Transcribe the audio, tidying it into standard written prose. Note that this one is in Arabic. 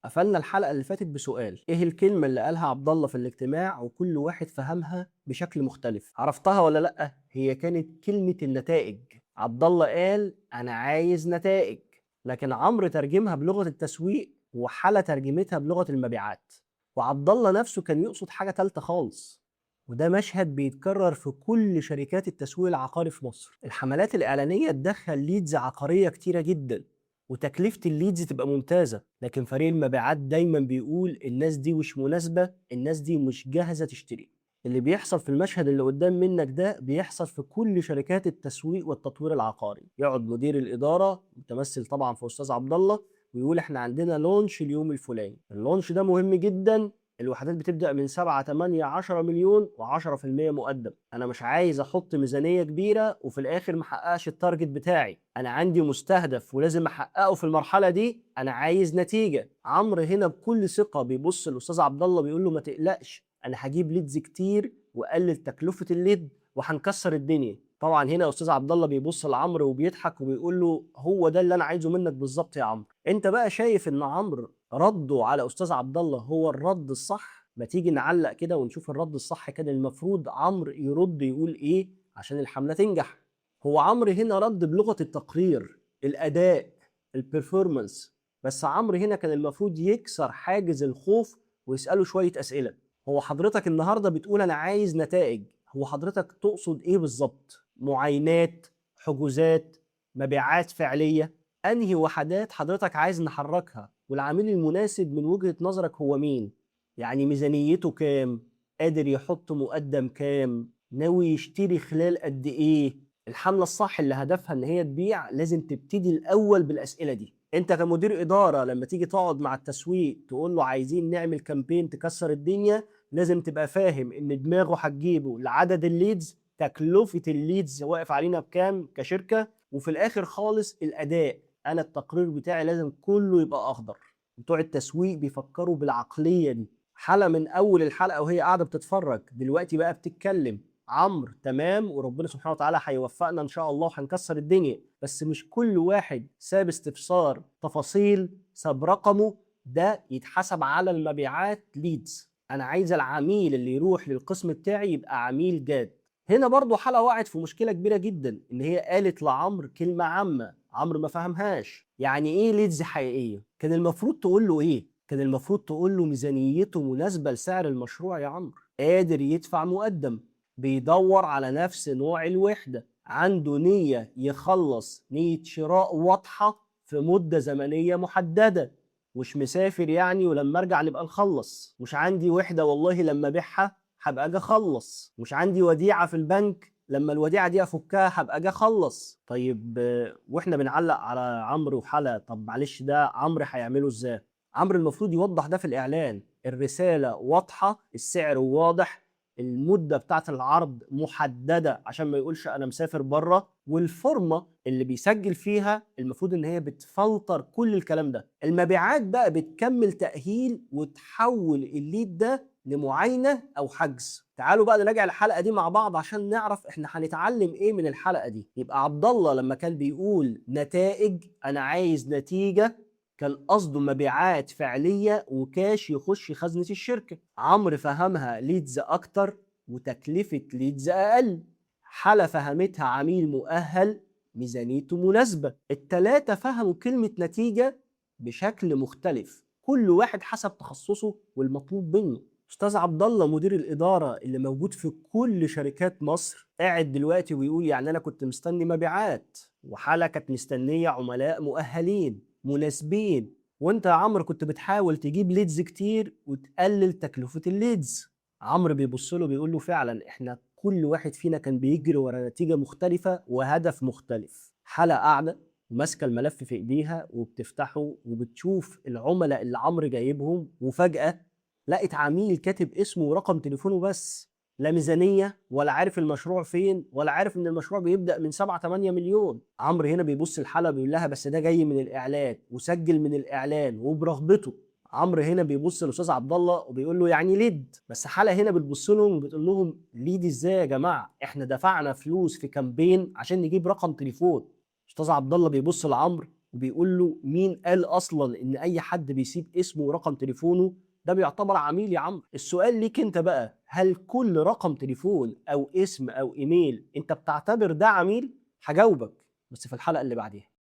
قفلنا الحلقة اللي فاتت بسؤال: ايه الكلمة اللي قالها عبد الله في الاجتماع وكل واحد فهمها بشكل مختلف؟ عرفتها ولا لأ؟ هي كانت كلمة النتائج. عبد الله قال انا عايز نتائج، لكن عمرو ترجمها بلغة التسويق وحلا ترجمتها بلغة المبيعات. وعبد الله نفسه كان يقصد حاجة تالتة خالص. وده مشهد بيتكرر في كل شركات التسويق العقاري في مصر. الحملات الإعلانية تدخل ليدز عقارية كتيرة جدا وتكلفة الليدز تبقى ممتازة، لكن فريق المبيعات دايما بيقول الناس دي مش مناسبة، الناس دي مش جاهزة تشتري. اللي بيحصل في المشهد اللي قدام منك ده بيحصل في كل شركات التسويق والتطوير العقاري. يقعد مدير الإدارة متمثل طبعا في أستاذ عبد الله ويقول احنا عندنا لونش اليوم الفلاني. اللونش ده مهم جدا، الوحدات بتبدأ من 7 8 10 مليون و10% مقدم. انا مش عايز احط ميزانية كبيرة وفي الاخر محققش التارجت بتاعي. انا عندي مستهدف ولازم احققه في المرحلة دي، انا عايز نتيجة. عمرو هنا بكل ثقة بيبص للاستاذ عبد الله بيقول له ما تقلقش، انا هجيب ليدز كتير واقلل تكلفة الليد وهنكسر الدنيا. طبعا هنا استاذ عبد الله بيبص لعمرو وبيضحك وبيقول له هو ده اللي انا عايزه منك بالظبط يا عمرو. انت بقى شايف ان عمرو رده على استاذ عبد الله هو الرد الصح؟ ما تيجي نعلق كده ونشوف الرد الصح كان المفروض عمرو يرد يقول ايه عشان الحملة تنجح. هو عمرو هنا رد بلغة التقرير، الأداء، البرفورمانس. بس عمرو هنا كان المفروض يكسر حاجز الخوف ويسأله شوية أسئلة. هو حضرتك النهاردة بتقول أنا عايز نتائج، هو حضرتك تقصد إيه بالظبط؟ معاينات، حجوزات، مبيعات فعلية؟ أنهي وحدات حضرتك عايز نحركها؟ والعميل المناسب من وجهة نظرك هو مين؟ يعني ميزانيته كام؟ قادر يحط مقدم كام؟ ناوي يشتري خلال قد إيه؟ الحملة الصح اللي هدفها إن هي تبيع لازم تبتدي الأول بالأسئلة دي. أنت كمدير إدارة لما تيجي تقعد مع التسويق تقول له عايزين نعمل كامبين تكسر الدنيا، لازم تبقى فاهم إن دماغه هتجيبه لعدد الليدز، تكلفة الليدز واقف علينا بكام كشركة، وفي الآخر خالص الأداء. أنا التقرير بتاعي لازم كله يبقى أخضر. بتوع التسويق بيفكروا بالعقلية دي. حلقة من أول الحلقة وهي قاعدة بتتفرج دلوقتي بقى بتتكلم. عمرو تمام وربنا سبحانه وتعالى هيوفقنا ان شاء الله وهنكسر الدنيا، بس مش كل واحد ساب استفسار تفاصيل، ساب رقمه، ده يتحسب على المبيعات ليدز. انا عايز العميل اللي يروح للقسم بتاعي يبقى عميل جاد. هنا برضو حلقة وقعت في مشكلة كبيرة جدا، ان هي قالت لعمرو كلمة عامة عمرو ما فهمهاش. يعني ايه ليدز حقيقية؟ كان المفروض تقول له ايه؟ كان المفروض تقول له ميزانيته مناسبة لسعر المشروع يا عمرو، قادر يدفع مقدم، بيدور على نفس نوع الوحدة، عنده نية يخلص، نية شراء واضحة في مدة زمنية محددة، مش مسافر يعني ولما ارجع نبقى نخلص، مش عندي وحدة والله لما ابيعها هبقى اجي اخلص، مش عندي وديعة في البنك لما الوديعة دي افكها هبقى اجي اخلص. طيب واحنا بنعلق على عمرو وحلا، طب معلش ده عمرو هيعمله ازاي؟ عمرو المفروض يوضح ده في الاعلان، الرسالة واضحة، السعر واضح، المده بتاعت العرض محدده عشان ما يقولش انا مسافر بره، والفورمه اللي بيسجل فيها المفروض ان هي بتفلتر كل الكلام ده. المبيعات بقى بتكمل تاهيل وتحول الليد ده لمعاينه او حجز. تعالوا بقى نراجع الحلقه دي مع بعض عشان نعرف احنا هنتعلم ايه من الحلقه دي. يبقى عبد الله لما كان بيقول نتائج، انا عايز نتيجه، كان قصده مبيعات فعلية وكاش يخش خزنة الشركة. عمرو فهمها ليدز أكتر وتكلفة ليدز أقل. حلا فهمتها عميل مؤهل، ميزانيته مناسبة. التلاتة فهموا كلمة نتيجة بشكل مختلف، كل واحد حسب تخصصه والمطلوب منه. استاذ عبد الله مدير الاداره اللي موجود في كل شركات مصر قاعد دلوقتي ويقول يعني انا كنت مستني مبيعات، وحلا كانت مستنيه عملاء مؤهلين مناسبين، وانت يا عمرو كنت بتحاول تجيب ليدز كتير وتقلل تكلفة الليدز. عمرو بيبص له بيقول له فعلا احنا كل واحد فينا كان بيجري ورا نتيجة مختلفة وهدف مختلف. حلقة قاعدة وماسكة الملف في ايديها وبتفتحه وبتشوف العملاء اللي عمرو جايبهم، وفجأة لقت عميل كاتب اسمه ورقم تليفونه بس، لا ميزانية ولا عارف المشروع فين ولا عارف ان المشروع بيبدأ من 7 8 مليون. عمرو هنا بيبص الحلقة بيقول لها بس ده جاي من الاعلان وسجل من الاعلان وبرغبته. عمرو هنا بيبص للاستاذ عبد الله وبيقول له يعني ليد، بس حلقة هنا بتبص لهم وبتقول لهم ليد ازاي يا جماعة؟ احنا دفعنا فلوس في كامبين عشان نجيب رقم تليفون. استاذ عبد الله بيبص لعمرو وبيقول له مين قال اصلا ان اي حد بيسيب اسمه ورقم تليفونه ده بيعتبر عميل يا عم. السؤال ليك انت بقى، هل كل رقم تليفون او اسم او ايميل انت بتعتبر ده عميل؟ هجاوبك بس في الحلقة اللي بعديها.